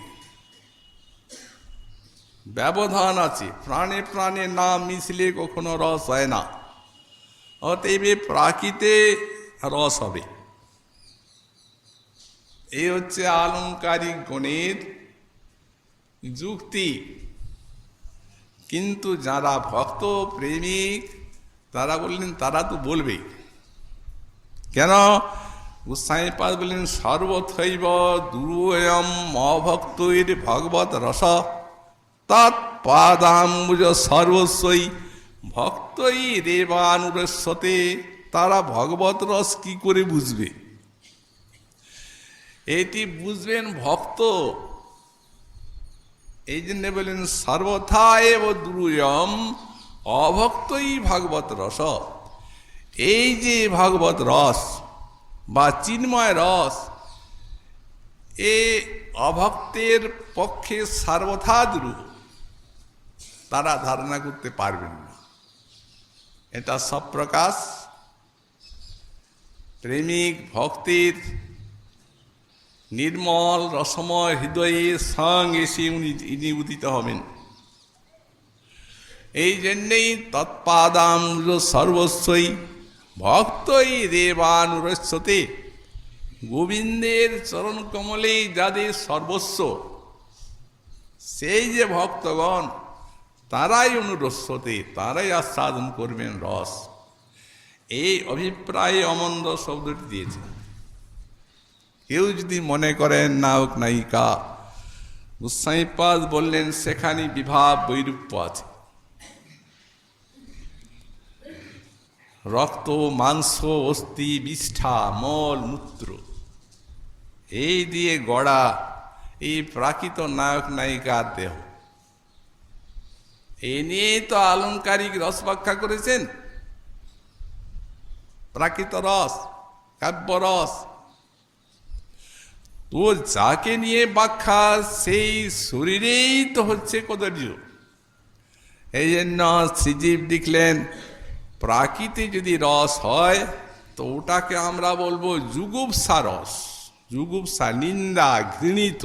ব্যবধান আছে, প্রাণে প্রাণে না মিশলে কখনো রস হয় না। অতএব প্রাকৃতে রস হবে। এই হচ্ছে আলংকারিক গণের যুক্তি। কিন্তু যারা ভক্ত প্রেমিক তারা বললেন, তারা তো বলবে কেন? গোসাইপাদ বললেন সর্বথৈব দুরূহম অভক্তৈর ভগবত রস তৎপাদাম্বুজ সর্বস্বই ভক্তই রেবানুরস্যতে। তারা ভগবত রস কি করে বুঝবে? এটি বুঝবেন ভক্ত। এই জন্য বলেন সর্বথা এব দুরূহম অভক্তই ভাগবত রস। এই যে ভাগবত রস বা চিন্ময় রস, এ অভক্তের পক্ষে সর্বথা দুরূহ, তারা ধারণা করতে পারবেন না। এটা সব প্রকাশ প্রেমিক ভক্তির নির্মল রসময় হৃদয়ে সঙ্গে এসে উনি উদিত হবেন। এই জন্যেই তৎপাদাম্বুজ সর্বস্বই ভক্তই রেবানুরস্যতে। গোবিন্দের চরণ কমলেই যাদের সর্বস্ব, সেই যে ভক্তগণ, তারাই অনুরস্যতে, তারাই আস্বাদন করবেন রস। এই অভিপ্রায়ে অমন্দ শব্দটি দিয়েছে। কেউ যদি মনে করেন নায়ক নায়িকা, গোসাইপাদ বললেন সেখানে বিভাব বৈরূপ্য আছে। রক্ত মাংস অস্থি বিষ্ঠা মল মূত্র এই দিয়ে গড়া এই প্রাকৃত নায়ক নায়িকার দেহ। এ নিয়েই তো আলংকারিক রস ব্যাখ্যা করেছেন। প্রাকৃত রস, কাব্য রস। তো যাকে নিয়ে ব্যাখ্যা, সেই শরীরেই তো হচ্ছে কদর্য। এই জন্য শ্রীজীব লিখলেন প্রাকৃতে যদি রস হয় তো ওটাকে আমরা বলবো যুগুপ্সা রস। যুগুপ্সা, নিন্দা, ঘৃণিত।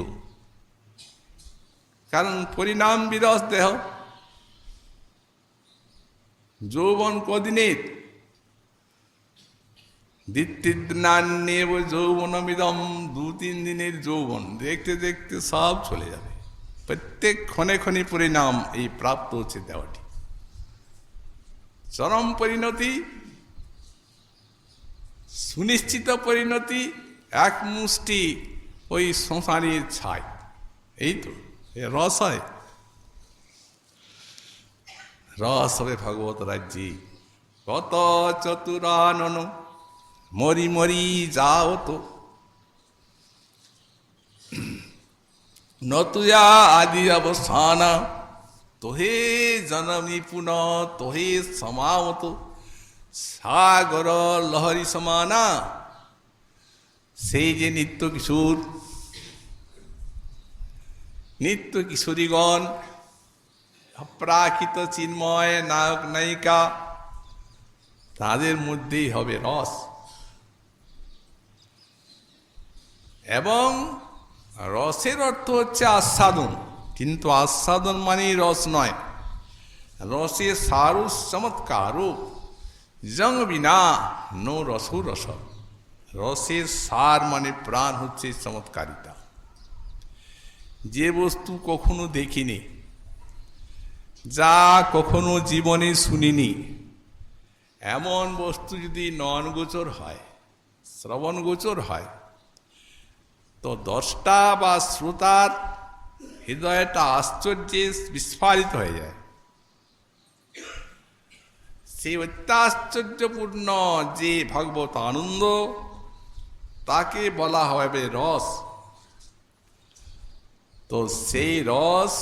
কারণ পরিণাম বিরস দেহ। যৌবন কদিনের? দ্বিতীয় যৌবনমিদম, 2-3 দিনের যৌবন, দেখতে দেখতে সব চলে যাবে। প্রত্যেক ক্ষণে ক্ষণে পরিণাম এই প্রাপ্ত হচ্ছে দেহটি। চরম পরিণতি, সুনিশ্চিত পরিণতি, এক মুষ্টি ওই সংসারের ছাই। এই তো রস হয়। রস হবে ভগবত রাজ্যে। কত চতুরানন মরি মরি যাও তো নতুয়া আদি অবসানা তোহে জনমী পুন তোহে সমামত সাগর লহরী সমানা। সেই যে নিত্য কিশোর, নিত্য কিশোরীগণ, অপ্রাকৃত চিন্ময় নায়ক নায়িকা, তাদের মধ্যেই হবে রস। এবং রসের অর্থ হচ্ছে আস্বাদন, কিন্তু আস্বাদন মানেই রস নয়। রসে সারু চমৎকারু জং বিনা নো রসু রস। রসের সার মানে প্রাণ হচ্ছে চমৎকারিতা। যে বস্তু কখনো দেখিনি, যা কখনো জীবনে শুনিনি, এমন বস্তু যদি নয়নগোচর হয়, শ্রবণগোচর হয়, তো দ্রষ্টা বা শ্রোতার হৃদয়টা আশ্চর্যে বিস্ফারিত হয়ে যায়। সেই অত্যাশ্চর্যপূর্ণ যে ভগবত আনন্দ, তাকে বলা হবে রস। তো সেই রস,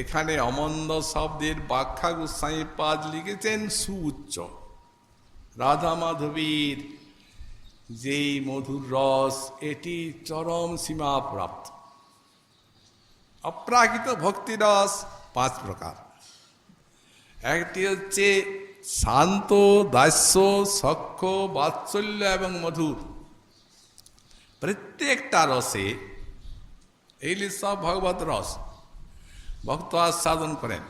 এখানে অমন্দ শব্দের ব্যাখ্যা গোসাইপাদ লিখেছেন সুউচ্চ। রাধা মাধবীর যেই মধুর রস, এটি চরম সীমা প্রাপ্ত। অপ্রাকৃত ভক্তি রস 5 প্রকার। একটি হচ্ছে শান্ত, দাস্য, সখ্য, বাৎসল্য এবং মধুর। প্রত্যেকটা রসে, এইগুলি সব ভগবত রস। ভক্ত আস্বাদন করেন।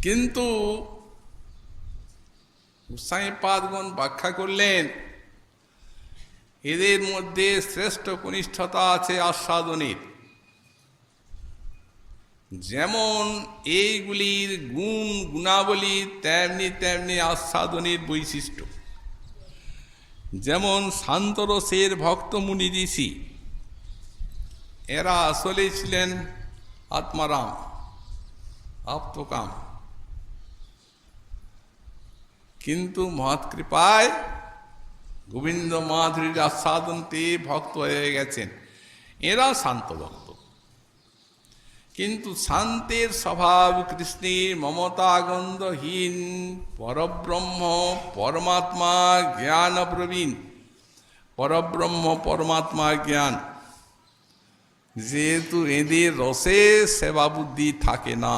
কিন্তু গোসাইপাদগণ ব্যাখ্যা করলেন এদের মধ্যে শ্রেষ্ঠ কনিষ্ঠতা আছে আস্বাদনের। যেমন এইগুলির গুণাবলী তেমনি তেমনি আস্বাদনের বৈশিষ্ট্য। যেমন শান্তরসের ভক্ত মুনি ঋষি, এরা আসলে ছিলেন আত্মারাম, আপ্তকাম, কিন্তু মহৎ কৃপায় গোবিন্দ মাধুরীর আস্বাদন পেয়ে ভক্ত হয়ে গেছেন। এরা শান্ত ভক্ত, কিন্তু শান্তের স্বভাব কৃষ্ণের মমতাগন্ধহীন পরব্রহ্ম পরমাত্মা জ্ঞান প্রবীণ। পরব্রহ্ম পরমাত্মা জ্ঞান, যেহেতু এদের রসে সেবা বুদ্ধি থাকে না,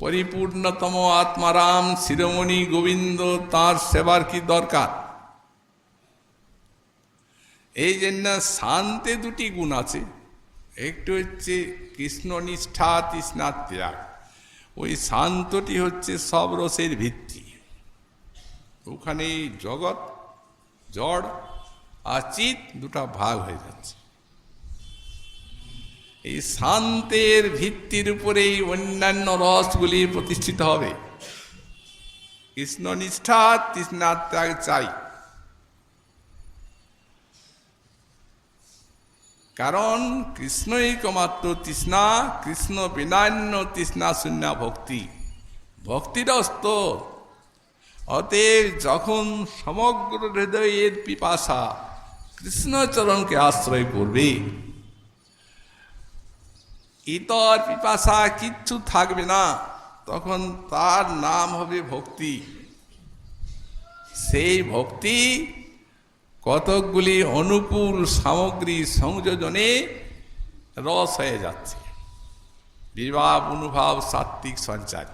পরিপূর্ণতম আত্মারাম শিরোমণি গোবিন্দ, তাঁর সেবার কি দরকার? এই জন্য শান্তে দুটি গুণ আছে। একটু হচ্ছে কৃষ্ণ নিষ্ঠা তৃষ্ণা ত্যাগ। ওই শান্তটি হচ্ছে সব রসের ভিত্তি। ওখানে জগৎ জড় আর চিত দুটা ভাগ হয়ে যাচ্ছে। এই শান্তের ভিত্তির উপরেই অন্যান্য রসগুলি প্রতিষ্ঠিত হবে। কৃষ্ণ নিষ্ঠা তৃষ্ণা ত্যাগ চাই, কারণ কৃষ্ণই একমাত্র তৃষ্ণা, কৃষ্ণ বিনান্য তৃষ্ণা শূন্য ভক্তি, ভক্তিরস্ত। অতএব যখন সমগ্র হৃদয়ের পিপাসা কৃষ্ণচরণকে আশ্রয় করবে, ইতর পিপাসা কিচ্ছু থাকবে না, তখন তার নাম হবে ভক্তি। সেই ভক্তি কতকগুলি অনুকূল সামগ্রী সংযোজনে রস হয়ে যাচ্ছে। বিভাব অনুভাব সাত্ত্বিক সঞ্চার।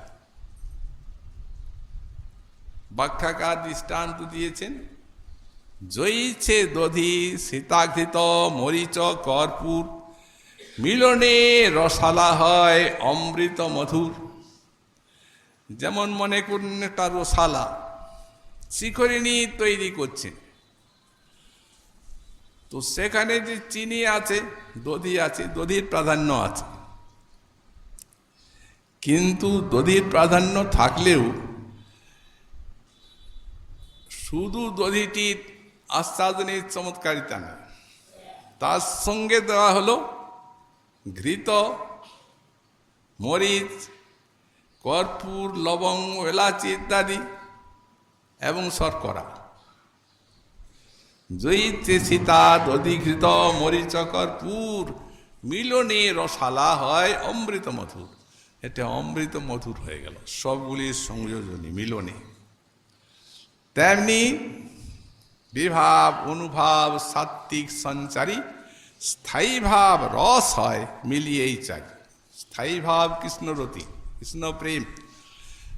ব্যাখ্যাকার দৃষ্টান্ত দিয়েছেন, জয়ীছে দধি সীতাঘৃত মরিচ কর্পূর, মিলনে রসালা হয় অমৃত মধুর। যেমন মনে করুন একটা রসালা শিখরিণী তৈরি করছেন, তো সেখানে যে চিনি আছে, দধি আছে, দধির প্রাধান্য আছে। কিন্তু দধির প্রাধান্য থাকলেও শুধু দধিটির আস্বাদনের চমৎকারিতা নেই, তার সঙ্গে দেওয়া হলো ঘৃত, মরিচ, কর্পূর, লবঙ্গ, এলাচি ইত্যাদি এবং শর্করা। জয়িতে সীতা দধিঘৃত মরিচ কর্পূর, মিলনে রসালা হয় অমৃত মধুর। এটা অমৃত মধুর হয়ে গেল সবগুলির সংযোজনী মিলনে। তেমনি বিভাব অনুভাব সাত্ত্বিক সঞ্চারী স্থায়ী ভাব রস হয় মিলিয়েই চাই। স্থায়ী ভাব কৃষ্ণরতি, কৃষ্ণ প্রেম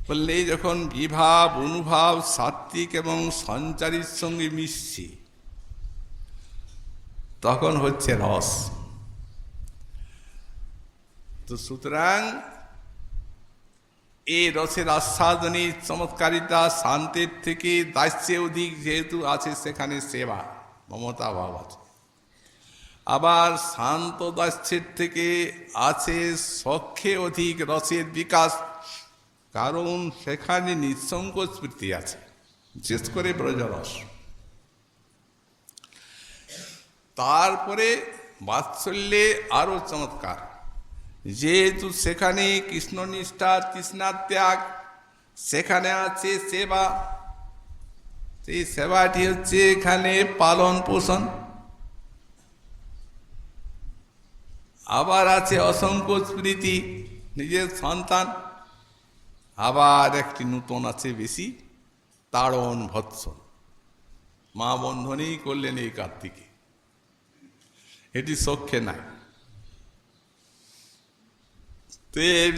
বললে যখন বিভাব অনুভাব সাত্ত্বিক এবং সঞ্চারীর সঙ্গে মিশছে, তখন হচ্ছে রস। তো সুতরাং এই রসের আস্বাদনের চমৎকারিতা শান্তের থেকে দাস্যে অধিক যেহেতু আছে, সেখানে সেবা মমতা ভাব আছে। আবার শান্ত দাস্যের থেকে আছে সখ্যে অধিক রসের বিকাশ, কারণ সেখানে নিঃসংকোচ বৃত্তি আছে, বিশেষ করে ব্রজরস। তারপরে বাৎসল্যে আরো চমৎকার, যেহেতু সেখানে কৃষ্ণ নিষ্ঠা তৃষ্ণা ত্যাগ, সেখানে আছে সেবা। সেই সেবাটি হচ্ছে এখানে পালন পোষণ। আবার আছে অসংকোচ প্রীতি, নিজের সন্তান। আবার একটি নূতন আছে বেশি, তাড়ন ভৎসন, মা বন্ধনেই করলেন এই কার্তিকে, এটি সখ্যে নাই। তো এই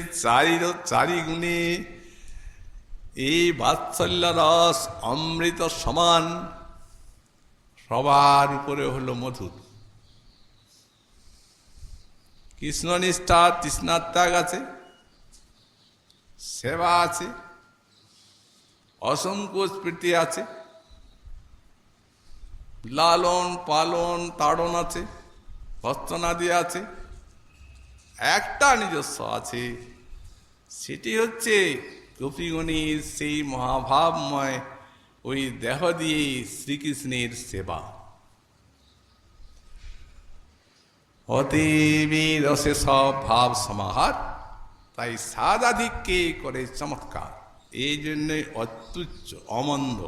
চারি গুণে এই বাৎসল্য রস অমৃত সমান, সবার উপরে হলো মধুর। কৃষ্ণনিষ্ঠা তৃষ্ণার ত্যাগ আছে, সেবা আছে, অসংকোচ প্রীতি আছে, লালন পালন তাড়ন আছে, ভর্ৎসনাদি আছে। একটা নিজস্ব আছে, সেটি হচ্ছে গোপীগণের সেই মহাভাবময় ওই দেহ দিয়ে শ্রীকৃষ্ণের সেবা। অদেবী রসে সব ভাব সমাহার, তাই সাদাধিককে করে চমৎকার। এই জন্যই অত্যুচ্চ অমন্দ।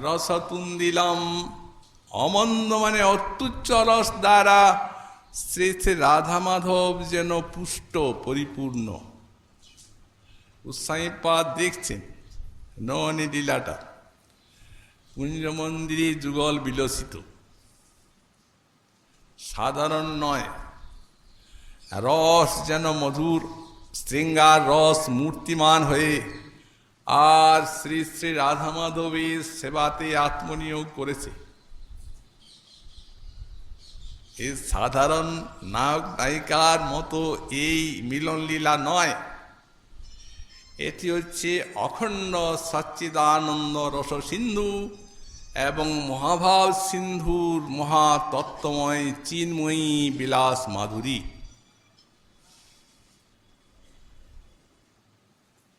রস তুন্দিলাম, অমন্দ মানে অত্যুচ্চ রস দ্বারা শ্রী শ্রী রাধা মাধব যেন পুষ্ট পরিপূর্ণ। গোস্বামীপাদ দেখছেন ননী লীলাটা কুঞ্জ মন্দিরে যুগল বিলসিত, সাধারণ নয়। রস যেন মধুর শৃঙ্গার রস মূর্তিমান হয়ে আর শ্রী শ্রী রাধা মাধবের সেবাতে আত্মনিয়োগ করেছে। এই সাধারণ নায়ক নায়িকার মতো এই মিলন লীলা নয়, এটি হচ্ছে অখণ্ড সচ্চিদানন্দ রস সিন্ধু এবং মহাভাব সিন্ধুর মহাতত্ত্বময় চিন্ময়ী বিলাস মাধুরী।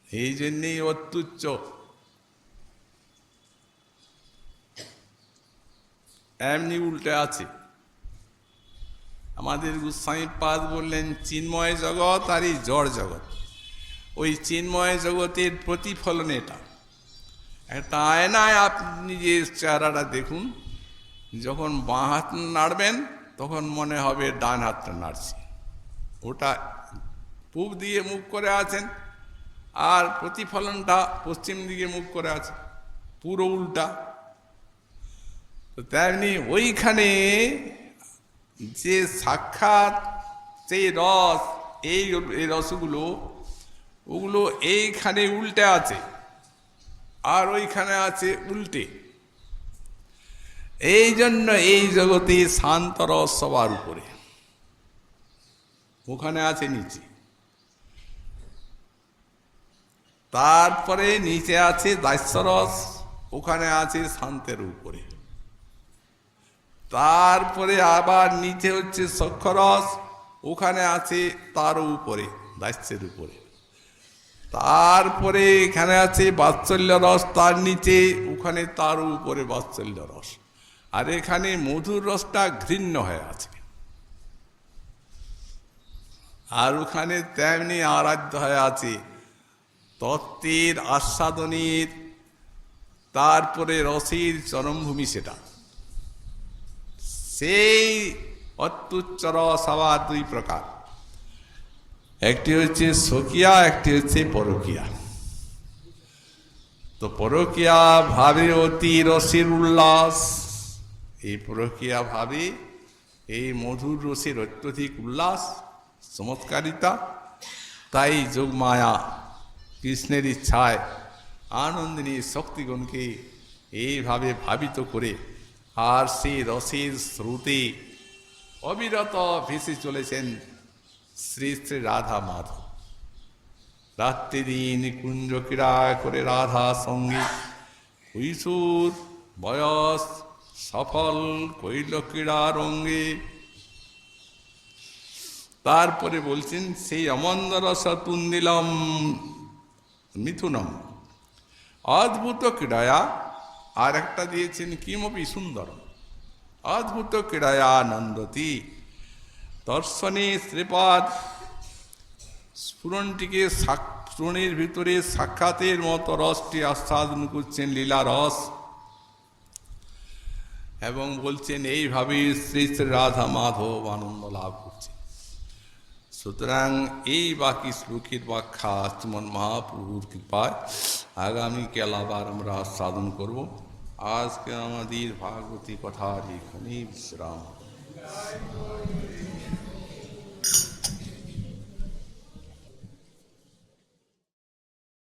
এই জন্যেই অত্যুচ্চ। এমনি উল্টে আছে। আমাদের গোস্বামীপাদ বললেন চিন্ময় জগৎ আর এই জড় জগৎ। ওই চিন্ময় জগতের প্রতিফলন এটা। একটা আয়নায় আপনি যে চেহারাটা দেখুন, যখন বাঁ হাত নাড়বেন তখন মনে হবে ডান হাতটা নাড়ছে। ওটা পূব দিয়ে মুখ করে আছেন, আর প্রতিফলনটা পশ্চিম দিকে মুখ করে আছে, পুরো উল্টা। তো তেমনি ওইখানে যে সাক্ষাৎ সেই রস, এই রসগুলো ওগুলো এইখানে উল্টে আছে আর ওইখানে আছে উল্টে। এই জন্য এই জগতে শান্ত রস সবার উপরে, ওখানে আছে নিচে। তারপরে নিচে আছে দাস্যরস, ওখানে আছে শান্তের উপরে। তারপরে আবার নিচে হচ্ছে সক্ষরস, ওখানে আছে তারও উপরে, দাস্যের উপরে। তারপরে এখানে আছে বাৎসল্য রস, তার নিচে, ওখানে তারও উপরে বাৎসল্য রস। আর এখানে মধুর রসটা ঘৃণ্য হয়ে আছে, আর ওখানে তেমনি আরাধ্য হয়ে আছে তত্ত্বের আস্বাদনের, তারপরে রসের চরমভূমি সেটা। সেই অত্যুচ্চ রস আবার দুই প্রকার, একটি হচ্ছে স্বকীয়া, একটি হচ্ছে পরকীয়া। তো পরকীয়া ভাবে অতি রসের উল্লাস, এই পরকীয়া ভাবে এই মধুর রসের অত্যধিক উল্লাস, চমৎকারিতা। তাই যোগমায়া কৃষ্ণের ইচ্ছায় আনন্দিনী শক্তিগণকে এইভাবে ভাবিত করে আর সেই রসের স্রোতে অবিরত ভেসে চলেছেন শ্রী শ্রী রাধা মাধব। রাত্রি দিন কুঞ্জ ক্রীড়া করে রাধা সঙ্গে, কৈশোর বয়স সফল কৈল ক্রীড়া রঙ্গে। তারপরে বলছেন সেই অমন্দ রস তুন্দিলম মিথুনম, অদ্ভুত ক্রীড়ায়া। আর একটা দিয়েছেন কিমপি সুন্দর, অদ্ভুত ক্রীড়ায়া নন্দতি। দর্শনে শ্রীপাদ স্ফুরণটিকে স্ফুরণের ভিতরে সাক্ষাতের মতো রসটি আস্বাদন করছেন, লীলা রস, এবং বলছেন এইভাবে শ্রী শ্রী রাধা মাধব আনন্দ লাভ করছে। সুতরাং এই বাকি শ্লোকের ব্যাখ্যা শ্রীমন মহাপ্রভুর কৃপায় আগামীকাল আবার আমরা আস্বাদন করব। আজকে আমাদের ভাগবতী কথার এখানেই বিশ্রাম।